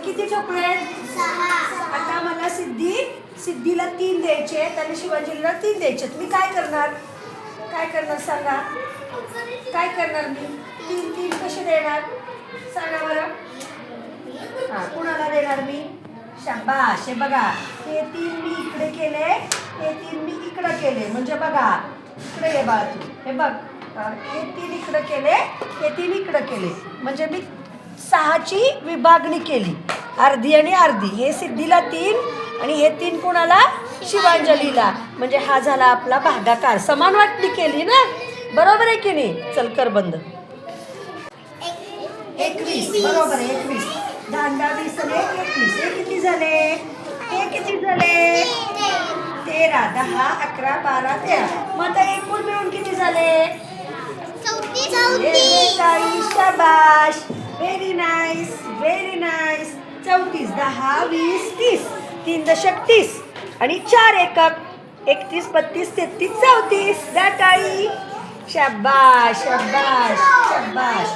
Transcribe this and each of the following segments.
किती ठोकळे आहेत? 6. आता मला सिद्धीला 3 द्यायचे आणि शिवांजलीला 3 द्यायचे. मी काय करणार? काय करणार सांगा? काय करणार मी? 3 कसे देणार सांगा बरं. हां, कुणाला देणार मी? शाबाश. हे बघा, हे 3 मी इकडे केले, हे 3 मी इकडे केले. म्हणजे बघा, इकडे ये बाळा तू. हे बघ, हे 3 इकडे केले, हे 3 इकडे केले. म्हणजे मी 6ची विभागणी केली, अर्धी आणि अर्धी. हे सिद्धीला 3 आणि हे 3 कोणाला? शिवांजलीला. म्हणजे हा झाला आपला भागाकार. समान वाटणी केली ना, बरोबर आहे की नाही? चल कर बंद. 21 बरोबर आहे. 21 10 20 आणि 21. हे किती झाले? हे किती झाले? 13 10 11 12 13. मग आता एकूण मिळून किती झाले? 34. शाबाश. Very nice, very nice. 34 10 20 30. 3 दशक 30 आणि 4 एकक 31 32 33 34. द्या टाळी. शाबाश शाबाश शाबाश.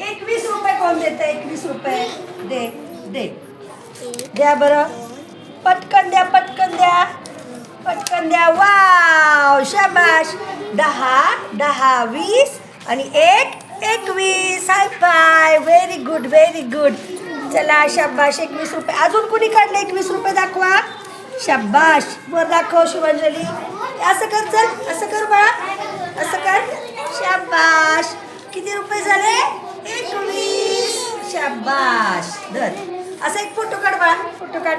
21 रुपये कोण देतं? 21 रुपये दे दे द्या बरं. पटकन द्या, पटकन द्या, पटकन द्या. वाव शाबाश. 10 10 20 आणि 1 21. High five. Very good, very good. चला शाबाश. 21 रुपये. अजून कुणी काढले 21 रुपये? दाखवा. शाबाश. वर दाखव शिवांजली. असं कर, चल असं कर बाळा, असं कर. शाबाश. किती रुपये झाले? 21. शाबाश. धर. असा एक फोटो काढ बाळा, फोटो काढ.